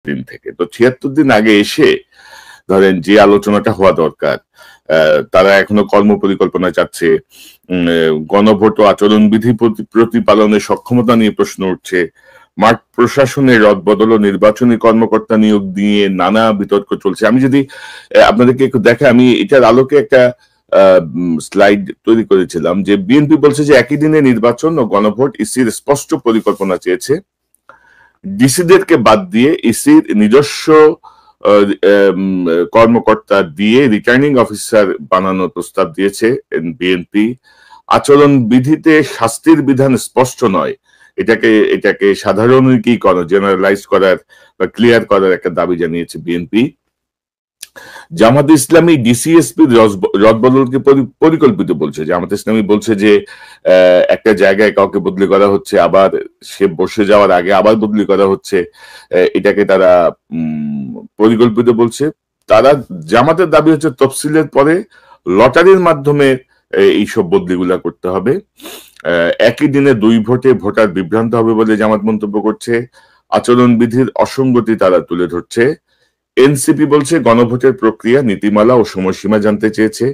দিন থেকে। তো ৭৬ দিন আগে এসে ধরেন যে আলোচনাটা হওয়া দরকার, তারা এখনো কর্মপরিকল্পনা চাচ্ছে, গণভোট ও আচরণবিধি প্রতিপালনের সক্ষমতা নিয়ে প্রশ্ন উঠছে, মাঠ প্রশাসনের রদবদল ও নির্বাচনী কর্মকর্তা নিয়োগ নিয়ে নানা বিতর্ক চলছে। আমি যদি আপনাদেরকে একটু দেখে, আমি এটার আলোকে একটা স্লাইড তৈরি করেছিলাম যে বিএনপি বলছে যে একই দিনে নির্বাচন ও গণভোট ইসির স্পষ্ট পরিকল্পনা চেয়েছে, ডিসিদেরকে বাদ দিয়ে ইসির নিজস্ব কর্মকর্তা দিয়ে রিটার্নিং অফিসার বানানোর প্রস্তাব দিয়েছে বিএনপি। আচরণ বিধিতে শাস্তির বিধান স্পষ্ট নয়, এটাকে সাধারণীকরণ, জেনারেলাইজ করার বা ক্লিয়ার করার একটা দাবি জানিয়েছে বিএনপি। জামাত ইসলামী ডিসিএসপির রদবদলকে পরিকল্পিত বলছে। জামাত ইসলামী বলছে যে একটা জায়গায় কাউকে বদলি করা হচ্ছে, আবার সে বসে যাওয়ার আগে আবার বদলি করা হচ্ছে, এটাকে তারা পরিকল্পিত বলছে। তারা জামাতের দাবি হচ্ছে তফসিলের পরে লটারির মাধ্যমে এইসব বদলিগুলা করতে হবে। একই দিনে 2 ভোটে ভোটার বিভ্রান্ত হবে বলে জামাত মন্তব্য করছে। আচরণ বিধির অসঙ্গতি তারা তুলে ধরছে। এনসিপি বলছে গণভোটের প্রক্রিয়া, নীতিমালা ও সময়সীমা জানতে চেয়েছে।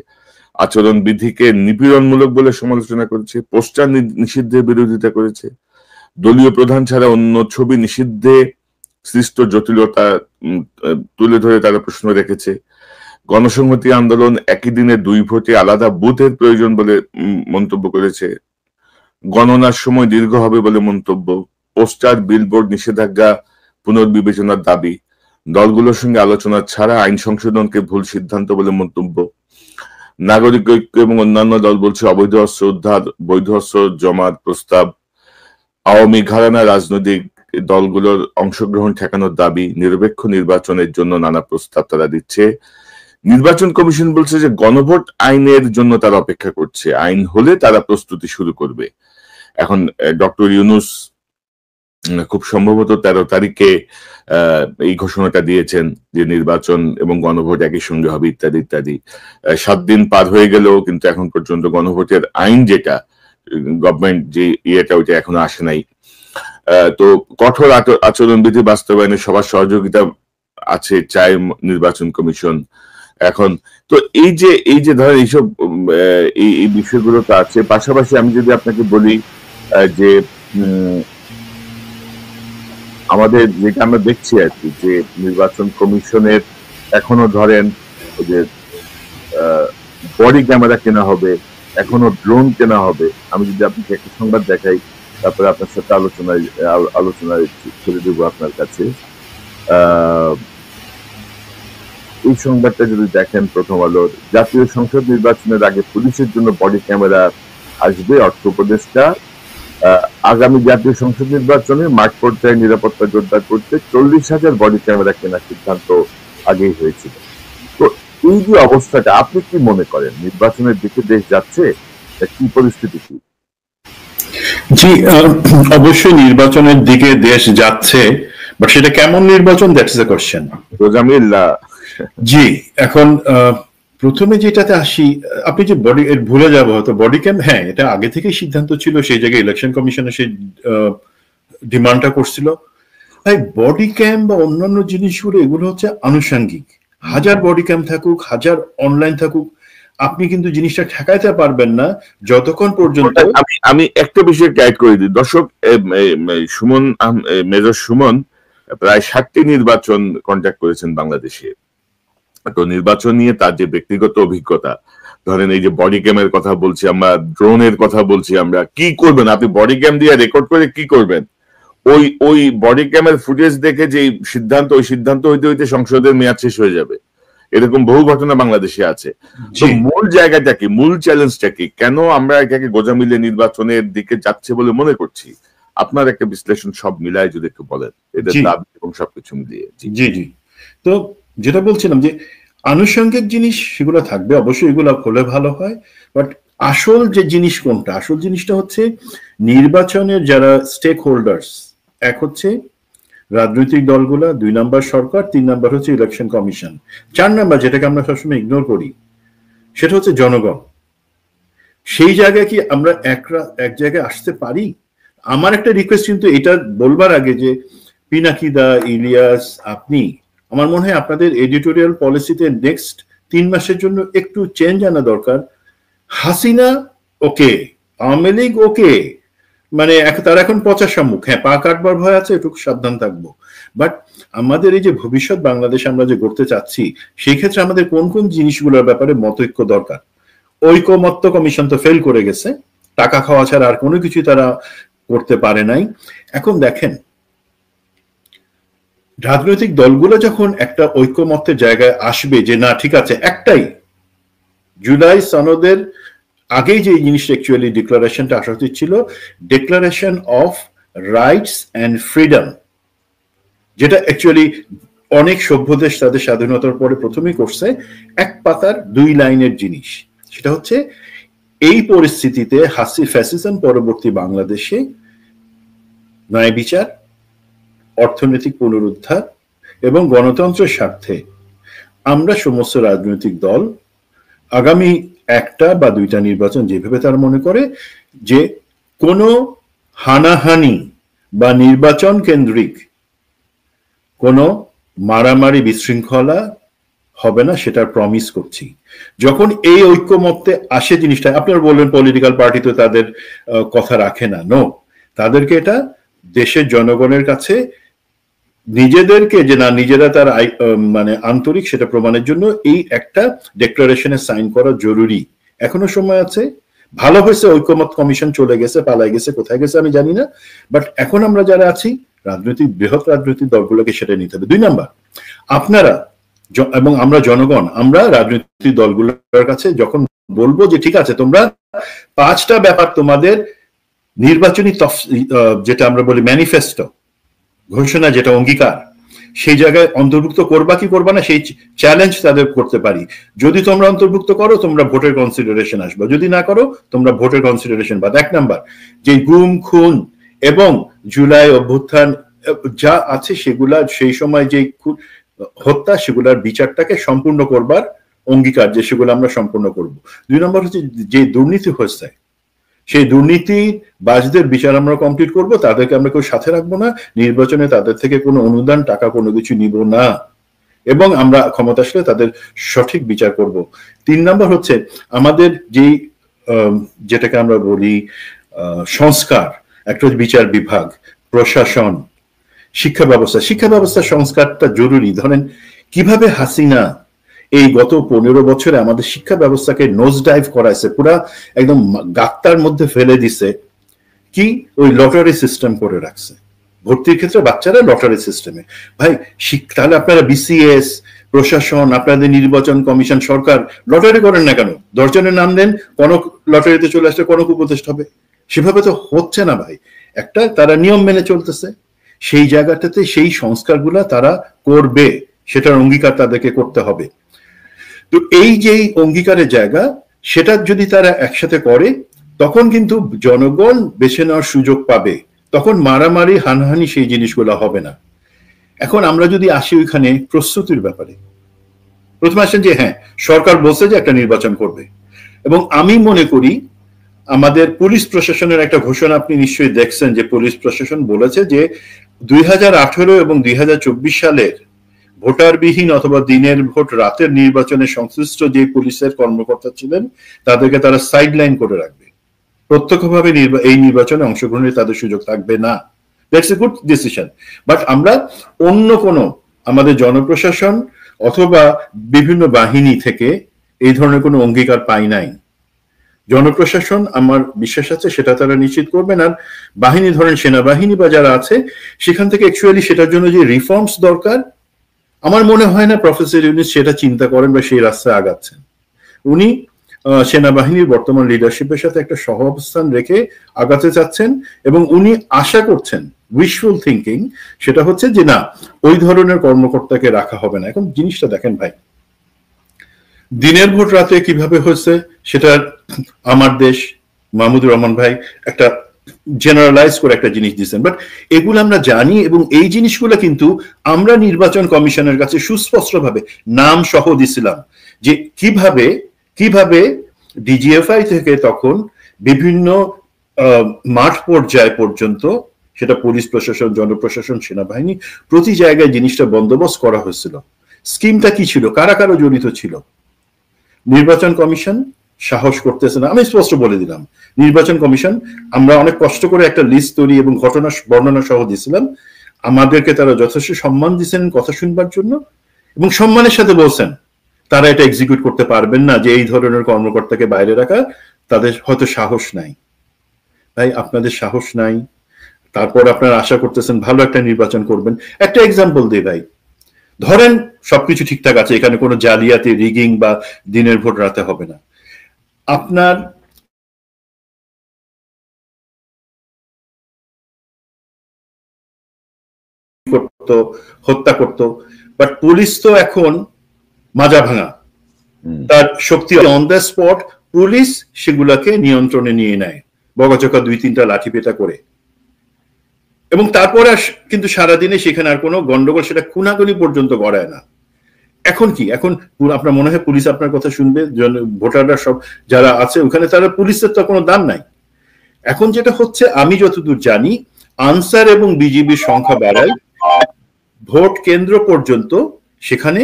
আচরণ বিধিকে নিপীড়নমূলক বলে সমালোচনা করেছে। পোস্টার নিষিদ্ধের বিরোধিতা করেছে। দলীয় প্রধান ছাড়া অন্য ছবি নিষিদ্ধে সৃষ্ট জটিলতা তুলে ধরে তারা প্রশ্ন রেখেছে। গণসংহতি আন্দোলন একই দিনে 2 ভোটে আলাদা বুথের প্রয়োজন বলে মন্তব্য করেছে। গণনার সময় দীর্ঘ হবে বলে মন্তব্য। পোস্টার বিলবোর্ড নিষেধাজ্ঞা পুনর্বিবেচনার দাবি। দলগুলোর সঙ্গে আলোচনা ছাড়া আইন সংশোধনকে ভুল সিদ্ধান্ত বলে মন্তব্য। নাগরিক ঐক্য এবং অন্যান্য দল বলছে অবৈধ অস্ত্র উদ্ধার, বৈধ অস্ত্র জমার প্রস্তাব। আওয়ামী ঘরানা রাজনৈতিক দলগুলোর অংশগ্রহণ ঠেকানোর দাবি। নিরপেক্ষ নির্বাচনের জন্য নানা প্রস্তাব তারা দিচ্ছে। নির্বাচন কমিশন বলছে যে গণভোট আইনের জন্য তারা অপেক্ষা করছে, আইন হলে তারা প্রস্তুতি শুরু করবে। এখন ডক্টর ইউনূস খুব সম্ভবত 13 তারিখে এই ঘোষণাটা দিয়েছেন যে নির্বাচন এবং গণভোট একই সঙ্গে হবে ইত্যাদি ইত্যাদি। 7 দিন পার হয়ে গেলেও কিন্তু এখন পর্যন্ত গণভোটের আইন যেটা গভর্নমেন্ট যে ইয়েটা ওইটা এখনো আসে নাই। তো কঠোর আচরণবিধি বাস্তবায়নে সবার সহযোগিতা আছে চায় নির্বাচন কমিশন। এখন তো এই যে ধরেন এইসব এই বিষয়গুলো তো আছে। পাশাপাশি আমি যদি আপনাকে বলি যে আমাদের যেটা আমরা দেখছি আর কি, যে নির্বাচন কমিশনের এখনো ধরেন যে বডি ক্যামেরা কেনা হবে, এখনো ড্রোন কেনা হবে। আমি যদি আপনাকে একটা সংবাদ দেখাই, তারপরে আপনার সাথে আলোচনায় ছেড়ে দেবো আপনার কাছে। এই সংবাদটা যদি দেখেন প্রথম আলোর, জাতীয় সংসদ নির্বাচনের আগে পুলিশের জন্য বডি ক্যামেরা আসবে, অর্থ উপদেষ্টা। আগামী জাতীয় সংসদ নির্বাচনে মাঠ পর্যায়ে নিরাপত্তা জোরদার করতে 40,000 বডি ক্যামেরা কেনার সিদ্ধান্ত আগেই হয়েছিল। তো এই যে অবস্থাটা, আপনি কি মনে করেন নির্বাচনের দিকে দেশ যাচ্ছে, কি পরিস্থিতি কি? জি, অবশ্যই নির্বাচনের দিকে দেশ যাচ্ছে, বাট সেটা কেমন নির্বাচন, দ্যাটস দ্য কোশ্চেন। জি, এখন প্রথমে যেটাতে আসি, আপনি যে ভুলে যাবো হয়তো বডি ক্যাম, হ্যাঁ এটা আগে থেকেই সিদ্ধান্ত ছিল, সেই জায়গায় ইলেকশন কমিশনে সেই ডিমান্ডটা করছিল। তাই বডি ক্যাম বা অন্যান্য জিনিসগুলো এগুলো হচ্ছে আনুষঙ্গিক। হাজার বডি ক্যাম থাকুক, হাজার অনলাইন থাকুক, আপনি কিন্তু জিনিসটা ঠেকাইতে পারবেন না যতক্ষণ পর্যন্ত। আমি একটা বিষয় গাইড করে দিই দর্শক। সুমন, মেজর সুমন প্রায় 60টি নির্বাচন কন্ট্যাক্ট করেছেন বাংলাদেশে। তো নির্বাচন নিয়ে তার যে ব্যক্তিগত অভিজ্ঞতা, ধরেন এই যে বডি ক্যামের কথা বলছি আমরা, ড্রোনের কথা বলছি আমরা, কি করবেন আপনি বডি ক্যাম দিয়ে রেকর্ড করে কি করবেন? ওই বডি ক্যামের ফুটেজ দেখে যে ওই সিদ্ধান্ত হইতে হইতে সংসদের মেয়াদ শেষ হয়ে যাবে। এরকম বহু ঘটনা বাংলাদেশে আছে। তো মূল জায়গাটা কি, মূল চ্যালেঞ্জটা কি, কেন আমরা এটাকে গোজামিলে নির্বাচনের দিকে যাচ্ছে বলে মনে করছি? আপনার একটা বিশ্লেষণ সব মিলায় যদি একটু বলেন, এদের দাবি এবং সবকিছু মিলিয়ে। জি জি, তো যেটা বলছিলাম যে আনুষঙ্গিক জিনিস সেগুলো থাকবে, অবশ্যই এগুলো হলে ভালো হয়, বাট আসল যে জিনিস কোনটা, আসল জিনিসটা হচ্ছে নির্বাচনের যারা স্টেক হোল্ডার্স, এক হচ্ছে রাজনৈতিক দলগুলা, 2 নাম্বার সরকার, 3 নাম্বার হচ্ছে ইলেকশন কমিশন, 4 নাম্বার যেটাকে আমরা সবসময় ইগনোর করি সেটা হচ্ছে জনগণ। সেই জায়গায় কি আমরা এক জায়গায় আসতে পারি? আমার একটা রিকোয়েস্ট কিন্তু এটা বলবার আগে, যে পিনাকিদা, ইলিয়াস, আপনি, আমার মনে হয় আপনাদের এডিটোরিয়াল পলিসিতে নেক্সট 3 মাসের জন্য একটু চেঞ্জ আনা দরকার। হাসিনা ওকে, আওয়ামী লীগ ওকে, মানে তার এখন পচা সম্মুখ, হ্যাঁ পা কাটবার ভয় আছে, একটু সাবধান থাকবো। বাট আমাদের এই যে ভবিষ্যৎ বাংলাদেশ আমরা যে গড়তে চাচ্ছি, সেই ক্ষেত্রে আমাদের কোন কোন জিনিসগুলোর ব্যাপারে মতৈক্য দরকার। ঐকমত্য কমিশন তো ফেল করে গেছে, টাকা খাওয়া ছাড়া আর কোনো কিছু তারা করতে পারে নাই। এখন দেখেন, রাজনৈতিক দলগুলো যখন একটা ঐকমত্যের জায়গায় আসবে যে না ঠিক আছে, একটাই জুলাই সনদের আগেই যে জিনিসটা অ্যাকচুয়ালি ডিক্লারেশনটা আসা উচিত ছিল, declaration of rights and freedom, যেটা অ্যাকচুয়ালি অনেক সভ্য দেশ তাদের স্বাধীনতার পরে প্রথমেই করছে, 1 পাতার 2 লাইনের জিনিস। সেটা হচ্ছে এই পরিস্থিতিতে ফ্যাসিজম পরবর্তী বাংলাদেশে ন্যায় বিচার, অর্থনৈতিক পুনরুদ্ধার এবং গণতন্ত্রের স্বার্থে আমরা সমস্ত রাজনৈতিক দল আগামী 1টা বা 2টা নির্বাচন যেভাবে তারা মনে করে যে কোনো হানাহানি বা নির্বাচন কেন্দ্রিক কোনো মারামারি বিশৃঙ্খলা হবে না, সেটার প্রমিস করছি। যখন এই ঐক্যমত্যে আসে জিনিসটা, আপনারা বলবেন পলিটিক্যাল পার্টি তো তাদের কথা রাখে না, নো, তাদেরকে এটা দেশের জনগণের কাছে নিজেদেরকে যে না নিজেরা তার মানে আন্তরিক সেটা প্রমাণের জন্য এই একটা ডিক্লারেশনে সাইন করা জরুরি। এখনো সময় আছে। ভালো হয়েছে ঐকমত্য কমিশন চলে গেছে, পালাই গেছে, কোথায় গেছে আমি জানি না, বাট এখন আমরা যারা আছি রাজনৈতিক বৃহৎ রাজনৈতিক দলগুলোকে সেটা নিতে হবে। 2 নাম্বার, আপনারা এবং আমরা জনগণ, আমরা রাজনৈতিক দলগুলোর কাছে যখন বলবো যে ঠিক আছে তোমরা 5টা ব্যাপার তোমাদের নির্বাচনী যেটা আমরা বলি ম্যানিফেস্টো, ঘোষণা, যেটা অঙ্গীকার, সেই জায়গায় অন্তর্ভুক্ত করবা কি করবা না সেই চ্যালেঞ্জ তাদের করতে পারি। যদি তোমরা অন্তর্ভুক্ত করো তোমরা ভোটের কনসিডারেশন আসবে, যদি না করো তোমরা ভোটের কনসিডারেশন বাদ। 1 নাম্বার, যে গুম খুন এবং জুলাই অভ্যুত্থান যা আছে সেগুলা সেই সময় যে হত্যা সেগুলার বিচারটাকে সম্পূর্ণ করবার অঙ্গীকার, যে সেগুলো আমরা সম্পূর্ণ করব। 2 নম্বর হচ্ছে যে দুর্নীতি হয়েছে সেই দুর্নীতি বাজদের বিচার আমরা কমপ্লিট করব, তাদেরকে আমরা কেউ সাথে রাখবো না, নির্বাচনে তাদের থেকে কোনো অনুদান টাকা কোনো কিছু নিব না, এবং আমরা ক্ষমতা আসলে তাদের সঠিক বিচার করব। 3 নম্বর হচ্ছে আমাদের যেই যেটাকে আমরা বলি সংস্কার, একটা বিচার বিভাগ, প্রশাসন, শিক্ষা ব্যবস্থা সংস্কারটা জরুরি। ধরেন কিভাবে হাসিনা এই গত 15 বছরে আমাদের শিক্ষা ব্যবস্থাকে নোজ ডাইভ করাইছে, পুরা একদম গাত্তার মধ্যে ফেলে দিছে। কি ওই লটারি সিস্টেম করে রাখছে, ভর্তির ক্ষেত্রে বাচ্চারা লটারি সিস্টেমে। ভাই তাহলে আপনারা বিসিএস, প্রশাসন, আপনাদের নির্বাচন কমিশন, সরকার লটারি করেন না কেন? 10 জনের নাম দেন, কনক লটারিতে চলে আসলে কনক উপদেষ্টা হবে। সেভাবে তো হচ্ছে না ভাই, একটা তারা নিয়ম মেনে চলতেছে। সেই জায়গাটাতে সেই সংস্কারগুলা তারা করবে, সেটার অঙ্গীকার তাদেরকে করতে হবে। তো এই যে অঙ্গীকারের জায়গা, সেটা যদি তারা একসাথে করে তখন কিন্তু জনগণ বেছে নেওয়ার সুযোগ পাবে, তখন মারামারি হানাহানি সেই জিনিসগুলো হবে না। এখন আমরা যদি আসি ওইখানে প্রস্তুতির ব্যাপারে, প্রথমে আসেন যে হ্যাঁ সরকার বলছে যে একটা নির্বাচন করবে, এবং আমি মনে করি আমাদের পুলিশ প্রশাসনের একটা ঘোষণা আপনি নিশ্চয়ই দেখছেন, যে পুলিশ প্রশাসন বলেছে যে 2018 এবং 2024 সালের ভোটারবিহীন অথবা দিনের ভোট রাতের নির্বাচনে সংশ্লিষ্ট যে পুলিশের কর্মকর্তা ছিলেন তাদেরকে তারা সাইডলাইন করে রাখবে, প্রত্যক্ষভাবে এই নির্বাচনে অংশগ্রহণের তাদের সুযোগ থাকবে না। That's a good decision. But আমরা অন্য কোনো আমাদের জনপ্রশাসন অথবা বিভিন্ন বাহিনী থেকে এই ধরনের কোনো অঙ্গীকার পাই নাই। জনপ্রশাসন আমার বিশ্বাস আছে সেটা তারা নিশ্চিত করবেন, আর বাহিনী ধরেন সেনাবাহিনী বা যারা আছে সেখান থেকে অ্যাকচুয়ালি সেটার জন্য যে রিফর্মস দরকার, আমার মনে হয় না প্রফেসর ইউনূস সেটা চিন্তা করেন বা সেই রাস্তায় আগাচ্ছেন। উনি সেনাবাহিনীর বর্তমান লিডারশিপের সাথে একটা সহ অবস্থান রেখে আগাতে চাচ্ছেন, এবং উনি আশা করছেন, উইশফুল থিঙ্কিং, সেটা হচ্ছে যে না ওই ধরনের কর্মকর্তাকে রাখা হবে না। এখন জিনিসটা দেখেন ভাই, দিনের ভোট রাতে কিভাবে হয়েছে সেটা আমার দেশ মাহমুদুর রহমান ভাই একটা জেনারেলাইজ করে একটা জিনিস দিচ্ছেন, বাট এগুলো আমরা জানি, এবং এই জিনিসগুলো কিন্তু আমরা নির্বাচন কমিশনের কাছে সুস্পষ্টভাবে নাম সহ দিছিলাম যে কিভাবে ডিজিএফআই থেকে তখন বিভিন্ন মাঠ পর্যায় পর্যন্ত সেটা পুলিশ প্রশাসন, জনপ্রশাসন, সেনাবাহিনী, প্রতি জায়গায় জিনিসটা বন্দোবস্ত করা হয়েছিল। স্কিমটা কি ছিল, কারা কারা জড়িত ছিল? নির্বাচন কমিশন সাহস করতেছে না। আমি স্পষ্ট বলে দিলাম, নির্বাচন কমিশন, আমরা অনেক কষ্ট করে একটা লিস্ট তৈরি এবং ঘটনা বর্ণনা সহ দিয়েছিলাম, আমাদেরকে তারা যথেষ্ট সম্মান দিয়েছেন কথা শুনবার জন্য, এবং সম্মানের সাথে বলছেন তারা এটা এক্সিকিউট করতে পারবেন না, যে এই ধরনের কর্মকর্তাকে বাইরে রাখা তাদের হয়তো সাহস নাই। তাই আপনাদের সাহস নাই, তারপর আপনারা আশা করতেছেন ভালো একটা নির্বাচন করবেন। একটা এক্সাম্পল দিই ভাই, ধরেন সবকিছু ঠিকঠাক আছে, এখানে কোনো জালিয়াতি, রিগিং বা দিনের ভোট রাতে হবে না, আপনার করতো, হত্যা করতো, বাট পুলিশ তো এখন মাজা ভাঙা, তার শক্তি অন দ্য স্পট, পুলিশ সেগুলাকে নিয়ন্ত্রণে নিয়ে নেয় বগাচকা 2-3টা লাঠি পেটা করে, এবং তারপরে কিন্তু সারাদিনে সেখানে আর কোনো গন্ডগোল, সেটা খুনাখুনি পর্যন্ত গড়ায় না। এখন কি, এখন আপনার মনে হয় পুলিশ আপনার কথা শুনবে? ভোটাররা সব যারা আছে ওখানে, তারা পুলিশের তো কোনো দাম নাই। এখন যেটা হচ্ছে, আমি যতদূর জানি, আনসার এবং বিজিবির সংখ্যা বাড়ায়, ভোট কেন্দ্র পর্যন্ত সেখানে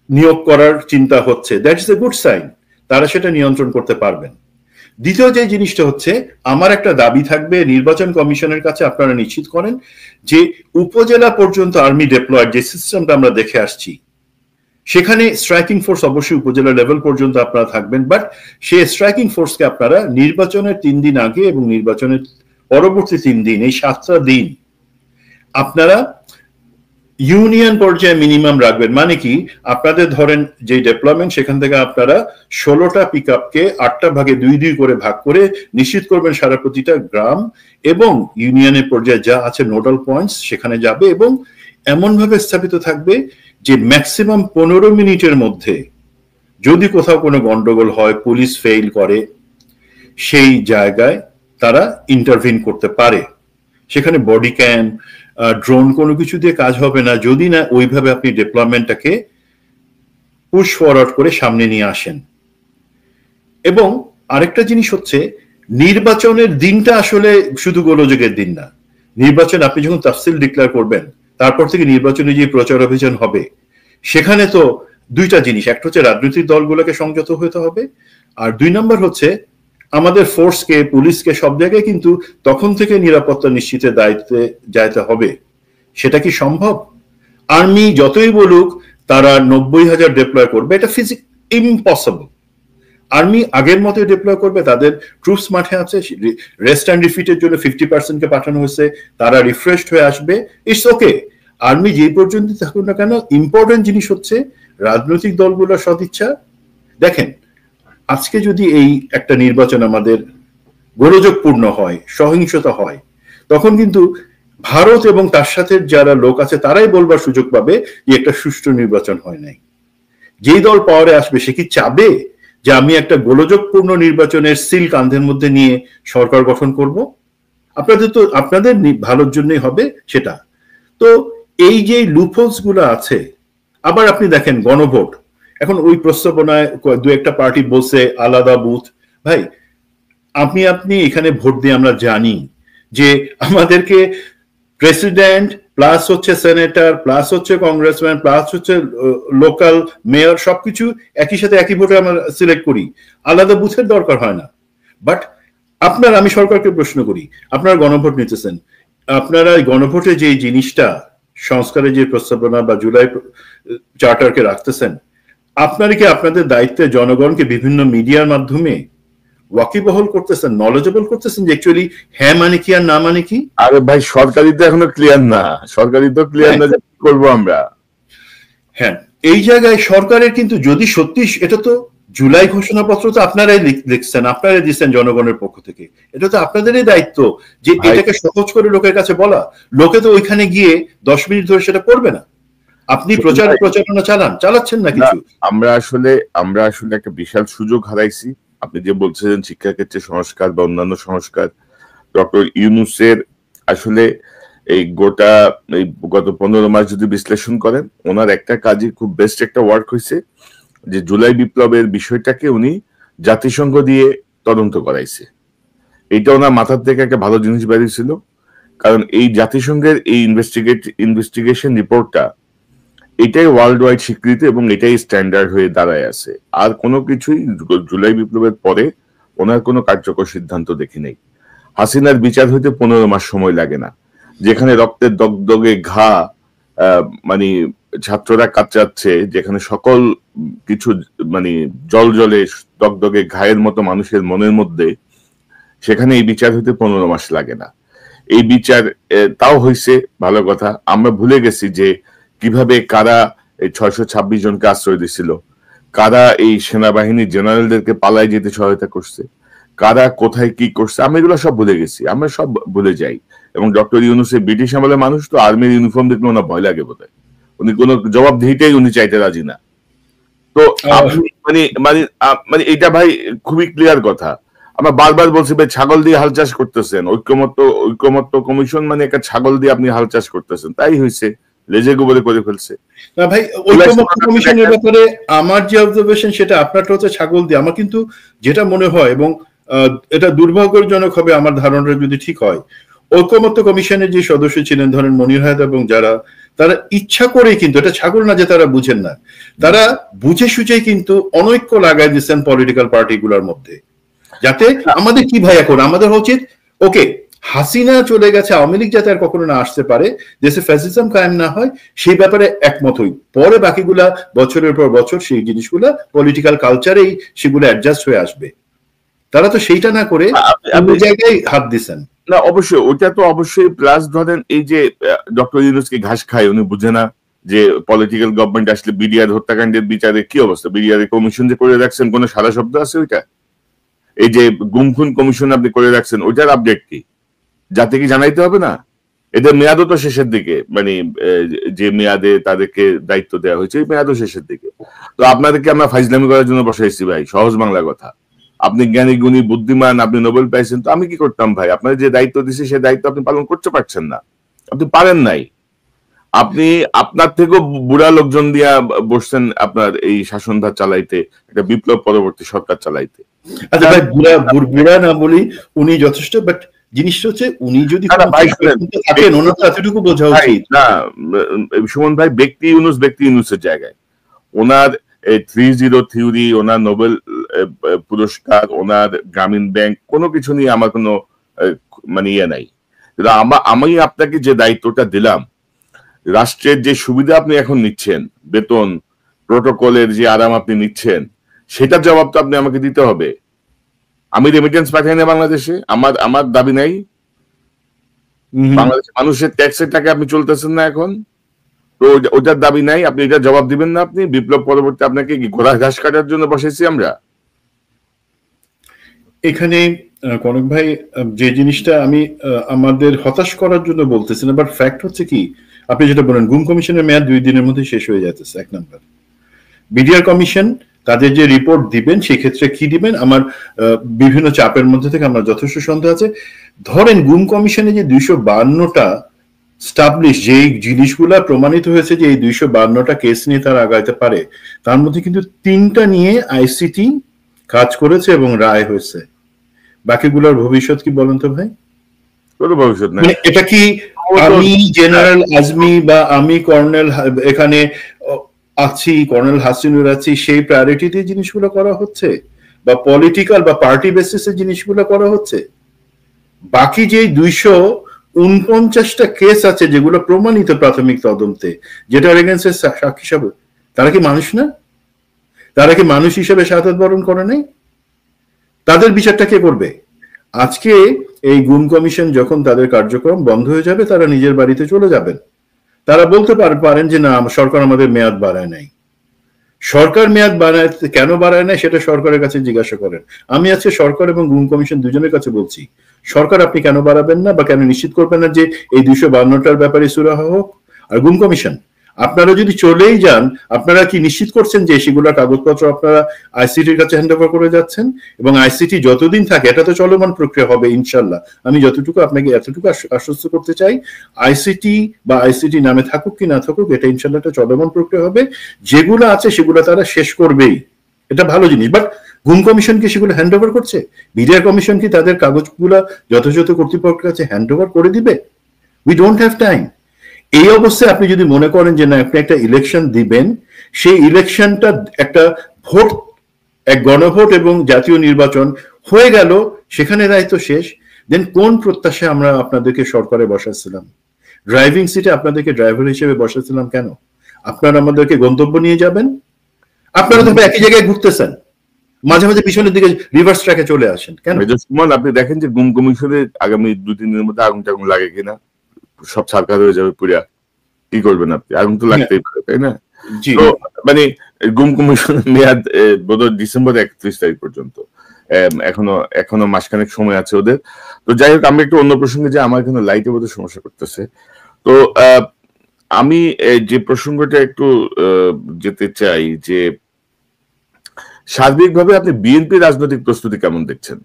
নিয়োগ করার চিন্তা হচ্ছে। That is a good sign, তারা সেটা নিয়ন্ত্রণ করতে পারবেন। দ্বিতীয় যে জিনিসটা হচ্ছে, আমার একটা দাবি থাকবে নির্বাচন কমিশনের কাছে, আপনারা নিশ্চিত করেন যে উপজেলা পর্যন্ত আর্মি ডেপ্লয়েড যে সিস্টেমটা আমরা দেখে আসছি, সেখানে স্ট্রাইকিং ফোর্স অবশ্যই উপজেলা লেভেল পর্যন্ত আপনারা থাকবেন, বাট সেই স্ট্রাইকিং ফোর্সকে আপনারা নির্বাচনের 3 দিন আগে এবং নির্বাচনের পরবর্তী 3 দিন, এই 7টা দিন আপনারা ইউনিয়ন পর্যায়ে মিনিমাম রাখবেন। মানে কি, আপনাদের ধরেন যে ডেপ্লয়মেন্ট, সেখান থেকে আপনারা 16টা পিক আপকে 8টা ভাগে 2-2 করে ভাগ করে নিশ্চিত করবেন সারা প্রতিটা গ্রাম এবং ইউনিয়নের পর্যায়ে যা আছে নোডাল পয়েন্টস সেখানে যাবে, এবং এমনভাবে স্থাপিত থাকবে যে ম্যাক্সিমাম 15 মিনিটের মধ্যে যদি কোথাও কোনো গন্ডগোল হয়, পুলিশ ফেইল করে, সেই জায়গায় তারা ইন্টারভিন করতে পারে। সেখানে বডি ক্যাম, ড্রোন কোনো কিছু দিয়ে কাজ হবে না, যদি না ওইভাবে আপনি ডেপ্লয়মেন্টটাকে পুশ ফরওয়ার্ড করে সামনে নিয়ে আসেন। এবং আরেকটা জিনিস হচ্ছে, নির্বাচনের দিনটা আসলে শুধু গোলযোগের দিন না। নির্বাচন আপনি যখন তাফসিল ডিক্লেয়ার করবেন, তারপর থেকে নির্বাচনে যে প্রচার অভিযান হবে, সেখানে তো 2টা জিনিস, একটা হচ্ছে রাজনৈতিক দলগুলোকে সংযত হতে হবে, আর 2 নম্বর হচ্ছে আমাদের ফোর্সকে, পুলিশকে সব জায়গায় কিন্তু তখন থেকে নিরাপত্তা নিশ্চিতের দায়িত্বে যাইতে হবে। সেটা কি সম্ভব? আর্মি যতই বলুক তারা 90,000 ডিপ্লয় করবে, এটা ইম্পসিবল। আর্মি আগের মতো ডিপ্লয় করবে, তাদের ট্রুপস মাঠে আছে, রেস্ট অ্যান্ড রিফিটের জন্য 50%কে পাঠানো হয়েছে, তারা রিফ্রেশড হয়ে আসবে, ইটস ওকে। আর্মি যেই পর্যন্ত থাকুক না কেন, ইম্পর্টেন্ট জিনিস হচ্ছে রাজনৈতিক দলগুলোর সদিচ্ছা। দেখেন, আজকে যদি এই একটা নির্বাচন আমাদের গোলযোগপূর্ণ হয়, সহিংসতা হয়, তখন কিন্তু ভারত এবং তার সাথে যারা লোক আছে তারাই বলবার সুযোগ পাবে যে একটা সুষ্ঠু নির্বাচন হয় নাই। যেই দল পাওয়ারে আসবে সে কি চাবে যে আমি একটা গোলযোগপূর্ণ নির্বাচনের সিল কাঁধের মধ্যে নিয়ে সরকার গঠন করব? আপনাদের তো আপনাদের ভালোর জন্যই হবে সেটা। তো এই যে লুপহোলস গুলো আছে, আবার আপনি দেখেন গণভোট, এখন ওই প্রস্তাবনায় 2-একটা পার্টি বলছে আলাদা বুথ। ভাই, আপনি এখানে ভোট দিয়ে আমরা জানি যে আমাদেরকে প্রেসিডেন্ট প্লাস হচ্ছে সেনেটর প্লাস হচ্ছে কংগ্রেসম্যান প্লাস হচ্ছে লোকাল মেয়র সবকিছু একই সাথে একই ভোটে আমরা সিলেক্ট করি, আলাদা বুথের দরকার হয় না। বাট আমি সরকারকে প্রশ্ন করি, আপনারা গণভোট নিতেছেন, আপনারা গণভোটে যে জিনিসটা সংস্কারের যে প্রস্তাবনা বা জুলাই চার্টারকে রাখতেছেন, আপনারা কি আপনাদের দায়িত্বে জনগণকে বিভিন্ন মিডিয়ার মাধ্যমে ওয়াকিবহল করতেছেন, নলেজেবল করতেছেন যে অ্যাকচুয়ালি হ্যাঁ মানে কি আর না মানে কি? আরে ভাই, সরকারি তো এখনো ক্লিয়ার না, সরকারি তো ক্লিয়ার না, কি করবো আমরা? হ্যাঁ, এই জায়গায় সরকারের কিন্তু যদি সত্যি, এটা তো জুলাই ঘোষণাপত্র তো আপনারাই লিখছেন, আপনারাই দিচ্ছেন জনগণের পক্ষ থেকে, এটা তো আপনাদেরই দায়িত্ব যে এটাকে সহজ করে লোকের কাছে বলা। লোকে তো ওইখানে গিয়ে 10 মিনিট ধরে সেটা করবে না। আপনি প্রচারণা চালাচ্ছেন না কিছু। আমরা আসলে একটা বিশাল সুযোগ হারাইছি। আপনি যে বলছিলেন শিক্ষাক্ষেত্রে সংস্কার বা অন্যান্য সংস্কার, ডক্টর ইউনূসের আসলে এই গত 15 মাস যদি বিশ্লেষণ করেন, ওনার একটা কাজই খুব বেস্ট একটা ওয়ার্ক হয়েছে, যে জুলাই বিপ্লবের বিষয়টাকে উনি জাতিসংঘ দিয়ে তদন্ত করাইছে। এটা ওনার মাথার থেকে একটা ভালো জিনিস বেরিয়েছিল। কারণ এই জাতিসংঘের এই ইনভেস্টিগেশন রিপোর্টটা এটাই ওয়ার্ল্ড ওয়াইড স্বীকৃতি এবং এটাই স্ট্যান্ডার্ড হয়ে দাঁড়ায় আছে। আর কোনো কিছুই জুলাই বিপ্লবের পরে ওনার কোনো কার্যকর সিদ্ধান্ত দেখি নেই। হাসিনার বিচার হইতে 15 মাস সময় লাগে না, যেখানে রক্তের দগদগে ঘা মানে ছাত্ররা কাতরাচ্ছে, যেখানে সকল কিছু মানে জল জলে দগদগে ঘায়ের মতো মানুষের মনের মধ্যে, সেখানে এই বিচার হইতে 15 মাস লাগে না। এই বিচার তাও হয়েছে, ভালো কথা। আমরা ভুলে গেছি যে কিভাবে কারা এই 626 জনকে আশ্রয় দিছিল, কারা এই সেনাবাহিনী জেনারেলদেরকে পালায় যেতে সহায়তা করছে, কারা কোথায় কি করছে, আমরা এগুলো সব ভুলে গেছি, আমরা সব ভুলে যাই। এবং ডক্টর ইউনূসের ব্রিটিশ আমলের মানুষ তো আর্মির ইউনিফর্ম দেখলে ওনার ভয় লাগে বোধ হয়, উনি কোনো জবাবদিহিটাই উনি চাইতে রাজি না। তো আপনি মানে মানে মানে এটা ভাই খুবই ক্লিয়ার কথা। আমরা বারবার বলছি ভাই ছাগল দিয়ে হাল চাষ করতেছেন, ঐক্যমত্য কমিশন মানে একটা ছাগল দিয়ে আপনি হাল চাষ করতেছেন, তাই হয়েছে, লেজে গোবরে করে ফেলছে। না ভাই, ঐক্যমত্য কমিশনের ব্যাপারে আমার যে অবজারভেশন সেটা আপনারটা হচ্ছে ছাগল দিয়ে। আমার কিন্তু যেটা মনে হয়, এবং এটা দুর্ভাগ্যজনক হবে আমার ধারণাটা যদি ঠিক হয়, ঐক্যমত্য কমিশনের যে সদস্য ছিলেন ধরেন মনির হায়াত এবং যারা, তারা ইচ্ছা করেই কিন্তু, এটা ছাগল না যে তারা বুঝেন না, তারা বুঝে সুঝেই কিন্তু অনৈক্য লাগাই দিচ্ছেন পলিটিক্যাল পার্টি গুলার মধ্যে। যাতে আমাদের কি ভাই, এখন আমাদের উচিত ওকে হাসিনা চলে গেছে, আওয়ামী লীগ যাতে আর কখনো না আসতে পারে, দেশে ফ্যাসিজম কায়েম না হয়, সেই ব্যাপারে একমত হই। পরে বাকিগুলা বছরের পর বছর সেই জিনিসগুলা পলিটিক্যাল কালচারেই সেগুলো অ্যাডজাস্ট হয়ে আসবে। তারা তো সেইটা না করে জায়গায় হাত দিচ্ছেন। না অবশ্যই, ওটা তো অবশ্যই। প্লাস ধরেন এই যে ডক্টর ইউনূসকে ঘাস খায়, উনি বুঝে না যে পলিটিক্যাল গভর্নমেন্ট আসলে বিডিআর হত্যাকাণ্ডের বিচারে কি অবস্থা, বিডিআর কমিশন যে করে রাখছেন কোনো সারা শব্দ আছে ওইটা? এই যে গুমখুন কমিশন আপনি করে রাখছেন, ওইটার আপডেট কি জাতিকে জানাইতে হবে না? এদের মেয়াদও তো শেষের দিকে, মানে যে মেয়াদে তাদেরকে দায়িত্ব দেওয়া হয়েছে ওই মেয়াদও শেষের দিকে। তো আপনাদেরকে আমরা ফাইজলামি করার জন্য বসাইছি ভাই, সহজ বাংলা কথা। আপনি জ্ঞানী গুণী বুদ্ধিমান, আপনি নোবেল পাইছেন, তো আমি কি করতাম ভাই? আপনার যে দায়িত্ব দিছি সেই দায়িত্ব আপনি পালন করতে পারছেন না, আপনি পারেন নাই। আপনি আপনার থেকেও বুড়া লোকজন দিয়া বসছেন আপনার এই শাসনধার চালাইতে, একটা বিপ্লব পরবর্তী সরকার চালাইতে। আচ্ছা ভাই, বুড়া না বলি, উনি যথেষ্ট, বাট জিনিসটা হচ্ছে উনি যদি থাকেন ওনার তো এতটুকু বোঝা উচিত না। সুমন ভাই, ব্যক্তি ইউনূসের জায়গায় ওনার 3-0 থিওরি, ওনার নোবেল পুরস্কার, ওনার গ্রামীণ ব্যাংক, কোনো কিছু নিয়ে আমার কোনো মানে ইয়ে নাই। আমি আপনাকে যে দায়িত্বটা দিলাম, রাষ্ট্রের যে সুবিধা আপনি এখন নিচ্ছেন, বেতন প্রোটোকলের যে আরাম আপনি নিচ্ছেন, সেটার জবাব তো আপনি আমাকে দিতে হবে। আমি রেমিটেন্স পাঠাই না বাংলাদেশে, আমার দাবি নাই। বাংলাদেশের মানুষের ট্যাক্সের টাকা আপনি চলতেছেন না এখন, তো ওটার দাবি নাই, আপনি এটা জবাব দিবেন না। আপনি বিপ্লব পরবর্তী আপনাকে কি ঘোড়া ঘাস কাটার জন্য বসেছি আমরা? এখানে কনক ভাই, যে জিনিসটা আমি আমাদের হতাশ করার জন্য বলতেছি না, বাট ফ্যাক্ট হচ্ছে কি, আপনি যেটা বলেন গুম কমিশনের মেয়াদ 2 দিনের মধ্যে শেষ হয়ে যাচ্ছে। 1 নাম্বার, বিডিআর কমিশন তাদের যে রিপোর্ট দিবেন সেক্ষেত্রে কি দিবেন, আমার বিভিন্ন চাপের মধ্যে থেকে আমার যথেষ্ট সন্দেহ আছে। ধরেন গুম কমিশনে যে 252টা স্টাবলিশ, যে জিনিসগুলা প্রমাণিত হয়েছে যে এই 252টা কেস নিয়ে তারা আগাইতে পারে, তার মধ্যে কিন্তু 3টা নিয়ে আইসিটি কাজ করেছে এবং রায় হয়েছে। বাকিগুলোর ভবিষ্যৎ কি বলেন তো ভাই? কোনো ভবিষ্যৎ নাই। এটা কি আমি জেনারেল আজমি বা আমি কর্নেল এখানে আছি, কর্নেল হাসিনুর আছি, সেই প্রায়োরিটি দিয়ে জিনিসগুলো করা হচ্ছে, বা পলিটিক্যাল বা পার্টি বেসিসে জিনিসগুলো করা হচ্ছে? বাকি যে 249টা কেস আছে যেগুলো প্রমাণিত প্রাথমিক তদন্তে, যেটার এগেন্সে সাক্ষী হিসাবে, তারা কি মানুষ না? তারা কি মানুষ হিসেবে শাহাদাত বরণ করে নাই? তাদের বিচারটা কে করবে? আজকে এই গুম কমিশন যখন তাদের কার্যক্রম বন্ধ হয়ে যাবে, তারা নিজের বাড়িতে চলে যাবেন। তারা বলতে পারেন যে না, সরকার আমাদের মেয়াদ বাড়ায় নাই। সরকার মেয়াদ বাড়ায়, কেন বাড়ায় নাই সেটা সরকারের কাছে জিজ্ঞাসা করেন। আমি আজকে সরকার এবং গুম কমিশন দুজনের কাছে বলছি, সরকার আপনি কেন বাড়াবেন না বা কেন নিশ্চিত করবেন না যে এই 252টার ব্যাপারে সুরাহা হোক? আর গুম কমিশন, আপনারা যদি চলেই যান, আপনারা কি নিশ্চিত করছেন যে সেগুলোর কাগজপত্র আপনারা আইসিটির কাছে হ্যান্ড ওভার করে যাচ্ছেন? এবং আইসিটি যতদিন থাকে, এটা তো চলমান প্রক্রিয়া হবে ইনশাল্লাহ, আমি যতটুকু আপনাকে এতটুকু আশ্বস্ত করতে চাই, আইসিটি বা আইসিটি নামে থাকুক কি না থাকুক, এটা ইনশাল্লাহ একটা চলমান প্রক্রিয়া হবে। যেগুলো আছে সেগুলো তারা শেষ করবেই, এটা ভালো জিনিস। বাট গুম কমিশন কি সেগুলো হ্যান্ড ওভার করছে? বিডিআর কমিশন কি তাদের কাগজগুলো যথাযথ কর্তৃপক্ষের কাছে হ্যান্ড ওভার করে দিবে? We don't have time. এই অবস্থায় আপনি যদি মনে করেন যে না আপনি একটা ইলেকশন দিবেন, সেই ইলেকশনটা একটা ভোট, এক গণভোট এবং জাতীয় নির্বাচন হয়ে গেল, সেখানে দায়িত্ব শেষ, দেন কোন প্রত্যাশায় আমরা আপনাদেরকে সরকারে বসাচ্ছিলাম? ড্রাইভিং সিটে আপনাদেরকে ড্রাইভার হিসেবে বসাচ্ছিলাম কেন? আপনারা আমাদেরকে গন্তব্য নিয়ে যাবেন, আপনারা তো একই জায়গায় ঘুরতেছেন, মাঝে মাঝে পিছনের দিকে রিভার্স ট্র্যাকে চলে আসেন কেন? আপনি দেখেন যে গুম কমিশনে আগামী 2-3 দিনের মধ্যে আগুন টাগুন লাগে কিনা, সব সরকার হয়ে যাবে পুরা, কি করবেন আপনি? আগুন তো লাগতেই পারে, তাই না? তো মানে গুম কমিশনের মেয়াদ বোধহয় ডিসেম্বর 31 তারিখ পর্যন্ত, এখনো মাসখানেক সময় আছে ওদের। তো যাই হোক, আমি একটু অন্য প্রসঙ্গে যে আমার এখানে লাইটে বোধহয় সমস্যা করতেছে। তো আমি যে প্রসঙ্গটা একটু যেতে চাই যে সার্বিকভাবে আপনি বিএনপি রাজনৈতিক প্রস্তুতি কেমন দেখছেন?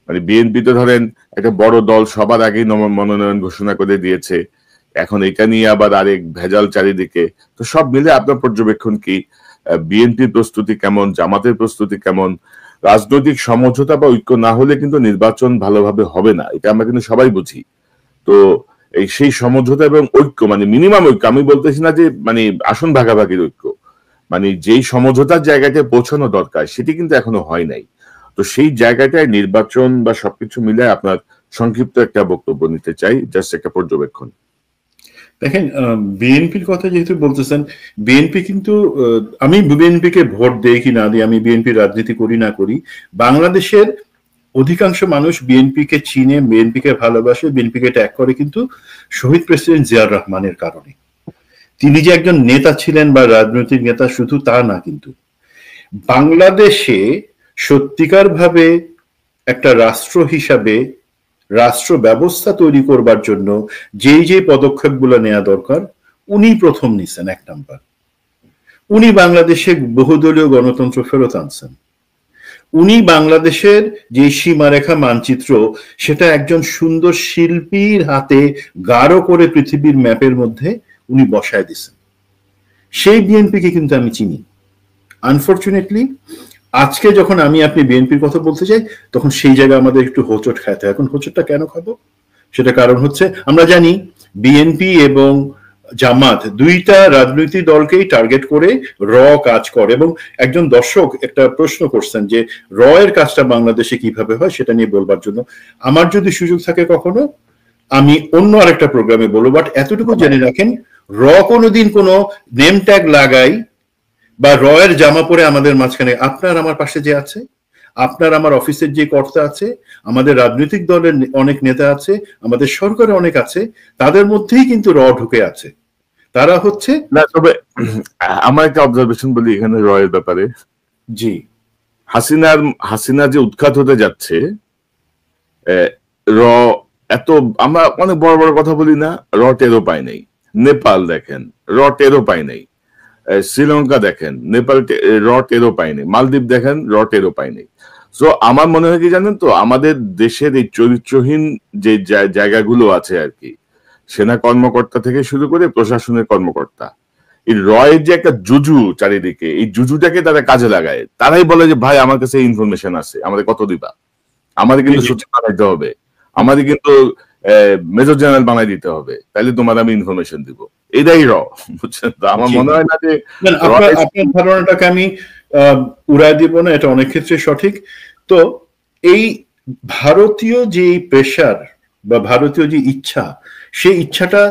মানে বিএনপি তো ধরেন একটা বড় দল, সবার আগেই মনোনয়ন ঘোষণা করে দিয়েছে, এখন এটা নিয়ে আবার আরেক ভেজাল চারিদিকে। তো সব মিলে আপনার পর্যবেক্ষণ কি? বিএনপির প্রস্তুতি কেমন, জামাতের প্রস্তুতি কেমন? রাজনৈতিক সমঝোতা বা ঐক্য না হলে কিন্তু নির্বাচন ভালোভাবে হবে না, এটা আমরা কিন্তু সবাই বুঝি। তো এই সেই সমঝোতা এবং ঐক্য, মানে মিনিমাম ঐক্য, আমি বলতেছি না যে মানে আসন ভাগাভাগির ঐক্য, মানে যেই সমঝোতার জায়গাটায় পৌঁছানো দরকার সেটি কিন্তু এখনো হয় নাই। তো সেই জায়গাটায় নির্বাচন বা সবকিছু মিলে আপনার সংক্ষিপ্ত একটা বক্তব্য নিতে চাই, জাস্ট একটা পর্যবেক্ষণ। দেখেন, বিএনপির কথা যেহেতু বলতেছেন, বিএনপি কিন্তু, আমি বিএনপিকে ভোট দেই কি না দিই, আমি বিএনপির রাজনীতি করি না করি, বাংলাদেশের অধিকাংশ মানুষ বিএনপিকে চিনে, বিএনপিকে ভালোবাসে, বিএনপিকে ট্যাগ করে কিন্তু শহীদ প্রেসিডেন্ট জিয়াউর রহমানের কারণে। তিনি যে একজন নেতা ছিলেন বা রাজনৈতিক নেতা শুধু তা না, কিন্তু বাংলাদেশে সত্যিকার ভাবে একটা রাষ্ট্র হিসাবে রাষ্ট্র ব্যবস্থা তৈরি করবার জন্য যে পদক্ষেপগুলো নেওয়া দরকার উনি প্রথম নিছেন। এক নাম্বার, উনি বাংলাদেশে বহুদলীয় গণতন্ত্র ফেরত আনছেন। উনি বাংলাদেশের যে সীমারেখা মানচিত্র, সেটা একজন সুন্দর শিল্পীর হাতে গাঢ় করে পৃথিবীর ম্যাপের মধ্যে উনি বসায় দিছেন। সেই বিএনপিকে কিন্তু আমি চিনি। আনফরচুনেটলি আজকে যখন আমি আপনি বিএনপির কথা বলতে চাই, তখন সেই জায়গায় আমাদের একটু হোঁচট খাইতে হয়। এখন হোঁচটটা কেন খাবো? সেটা কারণ হচ্ছে, আমরা জানি বিএনপি এবং জামাত দুইটা রাজনৈতিক দলকেই টার্গেট করে র কাজ করে, এবং একজন দর্শক একটা প্রশ্ন করছেন যে র এর কাজটা বাংলাদেশে কিভাবে হয় সেটা নিয়ে বলবার জন্য। আমার যদি সুযোগ থাকে কখনো, আমি অন্য আরেকটা প্রোগ্রামে বলবো, বাট এতটুকু জেনে রাখেন, র কোনোদিন কোনো নেম ট্যাগ লাগাই বা রয়ের জামা পরে আমাদের মাঝখানে আপনার আমার পাশে যে আছে, আপনার আমার অফিসের যে কর্তা আছে, আমাদের রাজনৈতিক দলের অনেক নেতা আছে, আমাদের সরকারে অনেক আছে, তাদের মধ্যেই কিন্তু র ঢুকে আছে। তারা হচ্ছে না, তবে আমার একটা অবজারভেশন বলি এখানে রয়ের ব্যাপারে। জি, হাসিনা যে উৎখাত হতে যাচ্ছে, র এত আমরা অনেক বড় বড় কথা বলি না, র টেরও পাই নাই। নেপাল দেখেন, র টেরও পাই নাই। শ্রীলঙ্কা দেখেন, নেপাল র টেরও পায়নি। মালদ্বীপ দেখেন, র টেরও পায়নি। সো আমার মনে হয় কি জানেন তো, আমাদের দেশের এই চরিত্রহীন যে জায়গাগুলো আছে আর কি, সেনা কর্মকর্তা থেকে শুরু করে প্রশাসনের কর্মকর্তা, এই রয়ের যে একটা জুজু চারিদিকে, এই জুজুটাকে তারা কাজে লাগায়। তারাই বলে যে ভাই আমার কাছে ইনফরমেশন আছে, আমাদের কত দিবা, আমাদের কিন্তু সচিব বানাইতে হবে, আমাদের কিন্তু মেজর জেনারেল বানাই দিতে হবে, তাইলে তোমার আমি ইনফরমেশন দিব। এটাই র, বুঝছেন? তো আমার মনে হয় না যে আপনার ধারণাটাকে আমি উড়াই দিব না, এটা অনেক ক্ষেত্রে সঠিক। তো এই ভারতীয় যে প্রেশার বা ভারতীয় যে ইচ্ছা, সেই ইচ্ছাটা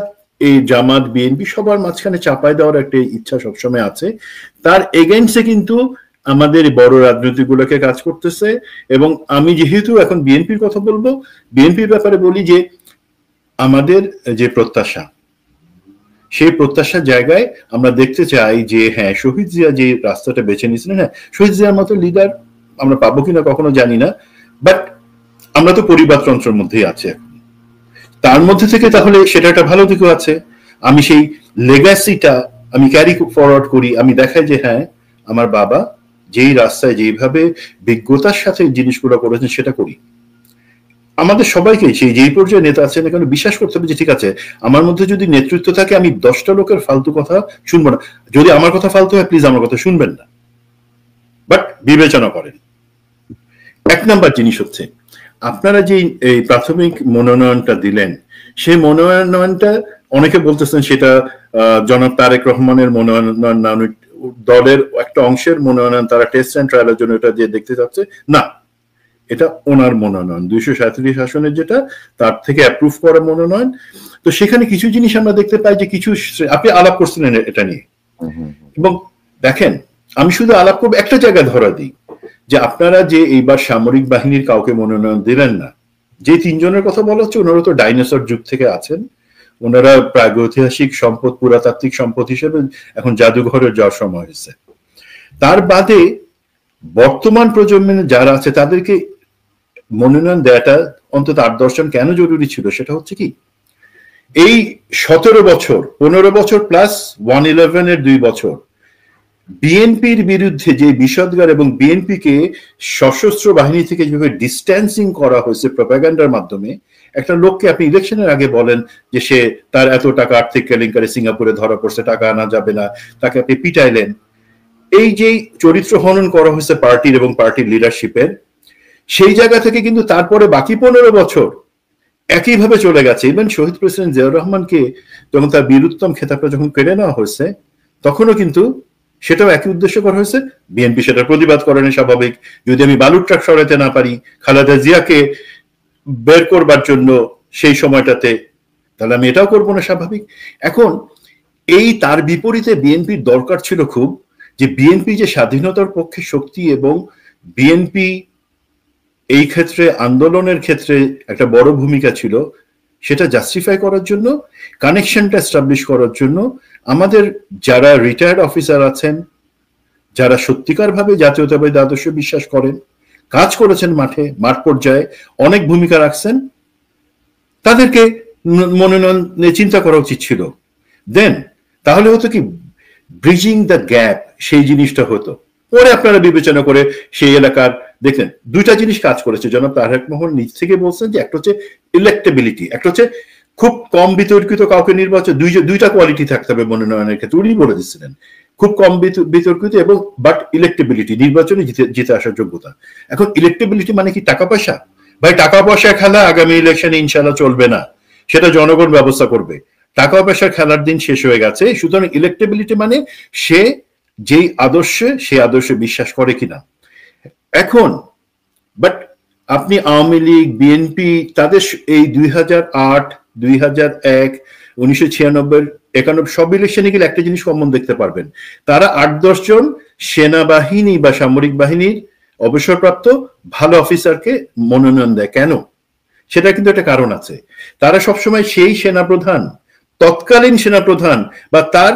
এই জামাত বিএনপি সবার মাঝখানে চাপাই দেওয়ার একটা ইচ্ছা সবসময় আছে। তার এগেইনস্টে কিন্তু আমাদের বড় রাজনৈতিক গুলোকে কাজ করতেছে। এবং আমি যেহেতু এখন বিএনপির কথা বলবো, বিএনপির ব্যাপারে বলি যে আমাদের যে প্রত্যাশা, সেই প্রত্যাশার জায়গায় আমরা দেখতে চাই যে হ্যাঁ, শহীদ জিয়া যে রাস্তাটা বেছে নিয়েছিলেন, হ্যাঁ, শহীদ জিয়ার মতো লিডার আমরা পাবো কিনা কখনো জানি না, বাট আমরা তো পরিবারতন্ত্রের মধ্যেই আছে। তার মধ্যে থেকে তাহলে সেটা একটা ভালো দিকও আছে। আমি সেই লেগাসিটা আমি ক্যারি ফরওয়ার্ড করি, আমি দেখাই যে হ্যাঁ, আমার বাবা যেই রাস্তায় যেইভাবে বিজ্ঞতার সাথে জিনিসগুলো করেছেন সেটা করি। আমাদের সবাইকে সেই যেই পর্যায়ে নেতা আছেন এখানে বিশ্বাস করতে হবে যে ঠিক আছে, আমার মধ্যে যদি নেতৃত্ব থাকে, আমি 10টা লোকের ফালতু কথা শুনবো না। যদি আমার কথা ফালতু হয়, প্লিজ আমার কথা শুনবেন না, বাট বিবেচনা করেন। এক নাম্বার জিনিস হচ্ছে, আপনারা যে এই প্রাথমিক মনোনয়নটা দিলেন, সেই মনোনয়নটা অনেকে বলতেছেন সেটা জনাব তারেক রহমানের মনোনয়ন, দলের একটা অংশের মনোনয়ন, তারা টেস্ট অ্যান্ড ট্রায়ালের জন্য এটা যে দেখতে চাচ্ছে না, এটা ওনার মনোনয়ন 237 আসনের যেটা, তার থেকে অ্যাপ্রুভ করা মনোনয়ন। তো সেখানে কিছু জিনিস আমরা দেখতে পাই যে কিছু, আপনি আলাপ করছিলেন এটা নিয়ে, এবং দেখেন আমি শুধু আলাপ করবো একটা জায়গায় ধরা দিই যে আপনারা যে এইবার সামরিক বাহিনীর কাউকে মনোনয়ন দিলেন না, যে 3 জনের কথা বলা হচ্ছে ওনারা তো ডাইনোসর যুগ থেকে আছেন, ওনারা প্রাগৈতিহাসিক সম্পদ, পুরাতাত্ত্বিক সম্পদ হিসেবে এখন জাদুঘরে যাওয়ার সময় হয়েছে। তার বাদে বর্তমান প্রজন্মের যারা আছে তাদেরকে মনোনয়ন দেওয়াটা অন্তত 8-10 জন কেন জরুরি ছিল, সেটা হচ্ছে কি, এই 17 বছর 15 বছর প্লাস 111 এর 2 বছর বিএনপির বিরুদ্ধে যে বিষদগার এবং বিএনপিকে সশস্ত্র বাহিনী থেকে যেভাবে ডিস্ট্যান্সিং করা হয়েছে প্রপাগান্ডার মাধ্যমে, একটা লোককে আপনি ইলেকশনের আগে বলেন যে সে তার এত টাকা আর্থিক কেলেঙ্কারি সিঙ্গাপুরে ধরা পড়ছে, টাকা আনা যাবে না, তাকে আপনি পিটাইলেন। এই যে চরিত্র হনন করা হয়েছে পার্টির এবং পার্টির লিডারশিপের, সেই জায়গা থেকে কিন্তু তারপরে বাকি 15 বছর একইভাবে চলে গেছে। ইভেন শহীদ প্রেসিডেন্ট জিয়াউর রহমানকে যখন তার বীরুত্তম খেতাবটা যখন কেড়ে নেওয়া হয়েছে, তখনও কিন্তু সেটাও একই উদ্দেশ্য করা হয়েছে, বিএনপি সেটা প্রতিবাদ করেনি, স্বাভাবিক। যদি আমি বালুর ট্রাক সরাতে না পারি খালেদা জিয়াকে বের করবার জন্য সেই সময়টাতে, তাহলে আমি এটাও করবো না, স্বাভাবিক। এখন এই তার বিপরীতে বিএনপির দরকার ছিল খুব, যে বিএনপি যে স্বাধীনতার পক্ষে শক্তি এবং বিএনপি এই ক্ষেত্রে আন্দোলনের ক্ষেত্রে একটা বড় ভূমিকা ছিল, সেটা জাস্টিফাই করার জন্য, কানেকশনটা এস্টাবলিশ করার জন্য আমাদের যারা রিটায়ার্ড অফিসার আছেন, যারা সত্যিকার ভাবে জাতীয়তাবাদী আদর্শে বিশ্বাস করেন, কাজ করেছেন মাঠ পর্যায়ে, অনেক ভূমিকা রাখছেন, তাদেরকে মনোনয়ন চিন্তা করা উচিত ছিল। দেন তাহলে হতো কি, ব্রিজিং দ্য গ্যাপ, সেই জিনিসটা হতো। পরে আপনারা বিবেচনা করে সেই এলাকার দেখেন 2টা জিনিস কাজ করেছে। জনাব তারেক মোহন নিজ থেকে বলছেন যে একটা হচ্ছে ইলেক্টেবিলিটি, একটা হচ্ছে খুব কম বিতর্কিত কাউকে নির্বাচন, 2টা কোয়ালিটি থাকতে হবে মনোনয়নের ক্ষেত্রে, উনি বলে দিচ্ছিলেন খুব কম বিতর্কিত এবং বাট ইলেক্টেবিলিটি, নির্বাচনে জিতে আসার যোগ্যতা। এখন ইলেক্টেবিলিটি মানে কি টাকা পয়সা? ভাই টাকা পয়সা খেলা আগামী ইলেকশনে ইনশাল্লাহ চলবে না, সেটা জনগণ ব্যবস্থা করবে। টাকা পয়সা খেলার দিন শেষ হয়ে গেছে। সুতরাং ইলেক্টেবিলিটি মানে সে যেই আদর্শে, সে আদর্শে বিশ্বাস করে কিনা। এখন বাট আপনি আওয়ামী লীগ, বিএনপি, তাদের এই 2008, 2001, 1996, 91 সব ইলেকশনে গেলে একটা জিনিস কমন দেখতে পারবেন, তারা 8-10 জন সেনাবাহিনী বা সামরিক বাহিনীর অবসরপ্রাপ্ত ভালো অফিসারকে মনোনয়ন দেয়। কেন? সেটা কিন্তু একটা কারণ আছে। তারা সবসময় সেই সেনাপ্রধান, তৎকালীন সেনাপ্রধান বা তার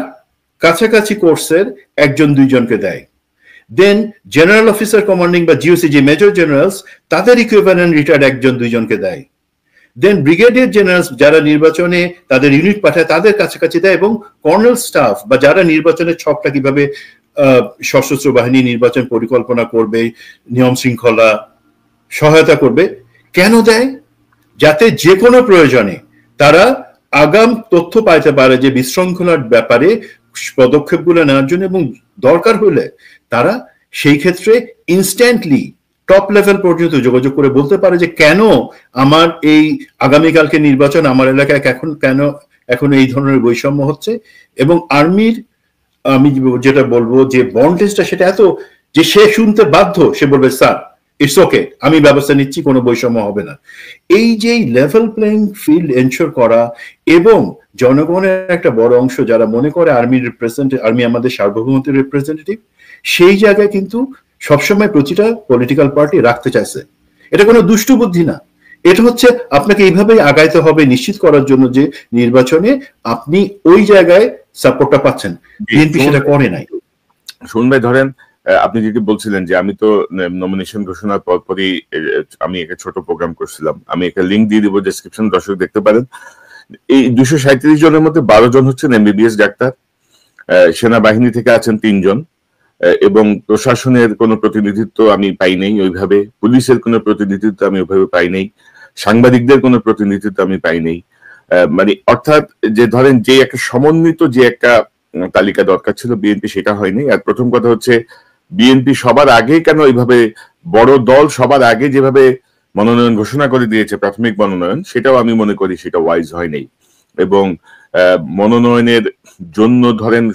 কাছাকাছি কোর্সের 1-2 জনকে দেয়। দেন জেনারেল অফিসার কমান্ডিং বা জিওসি, যে মেজর জেনারেলস, তাদের ইকুইভ্যালেন্ট রিটায়ার্ড 1-2 জনকে দেয়। দেন ব্রিগেডিয়ার জেনারেলস যারা নির্বাচনে তাদের ইউনিট পাঠায়, তাদের কাছাকাছি দেয়। এবং কর্নেল স্টাফ বা যারা নির্বাচনের ছকটা কিভাবে সশস্ত্র বাহিনী নির্বাচন পরিকল্পনা করবে, নিয়ম শৃঙ্খলা সহায়তা করবে, কেন দেয়? যাতে যে কোনো প্রয়োজনে তারা আগাম তথ্য পাইতে পারে যে বিশৃঙ্খলার ব্যাপারে পদক্ষেপগুলো নেওয়ার জন্য, এবং দরকার হলে তারা সেই ক্ষেত্রে ইনস্ট্যান্টলি টপ লেভেল পর্যন্ত যোগাযোগ করে বলতে পারে যে কেন আমার এই আগামীকালকে নির্বাচন, আমার এলাকায় এখন এই ধরনের বৈষম্য হচ্ছে। এবং আর্মির আমি যেটা বলবো যে বন্ডেজটা সেটা এত যে সে শুনতে বাধ্য, সে বলবে স্যার ইটস ওকে, আমি ব্যবস্থা নিচ্ছি, কোনো বৈষম্য হবে না। এই যে লেভেল প্লেইং ফিল্ড এনশোর করা, এবং জনগণের একটা বড় অংশ যারা মনে করে আর্মি আমাদের সার্বভৌমত্বের রিপ্রেজেন্টেটিভ, সেই জায়গায় কিন্তু সবসময় প্রতিটা পলিটিক্যাল পার্টি রাখতে চাইছে। এটা কোনো দুষ্টু বুদ্ধি না, এটা হচ্ছে আপনাকে এইভাবেই আগাইতে হবে নিশ্চিত করার জন্য যে নির্বাচনে আপনি ওই জায়গায় সাপোর্টটা পাচ্ছেন। বিএনপি সেটা করে নাই। শুনবে, ধরেন আপনি যেটি বলছিলেন যে আমি তো নমিনেশন ঘোষণার পরপরই আমি একটা ছোট প্রোগ্রাম করছিলাম, আমি একটা লিঙ্ক দিয়ে দিব ডেসক্রিপশন, দর্শক দেখতে পারেন। এই 237 জনের মধ্যে 12 জন হচ্ছেন এমবিবিএস ডাক্তার, সেনাবাহিনী থেকে আছেন 3 জন, এবং প্রশাসনের কোনো প্রতিনিধিত্ব আমি পাই নাই ওইভাবে, পুলিশের কোনো প্রতিনিধিত্ব আমি ওইভাবে পাই নাই, সাংবাদিকদের কোনো প্রতিনিধিত্ব আমি পাই নাই। মানে অর্থাৎ যে ধরেন যে একটা সমন্বিত যে একটা তালিকা দরকার ছিল বিএনপি, সেটা হয়নি। আর প্রথম কথা হচ্ছে বিএনপি সবার আগে কেন এইভাবে বড় দল সবার আগে যেভাবে মনোনয়ন ঘোষণা করে দিয়েছে, প্রাথমিক মনোনয়ন, সেটাও আমি মনে করি সেটা ওয়াইজ হয়নি। এবং মনোনয়নের জন্য ধরেন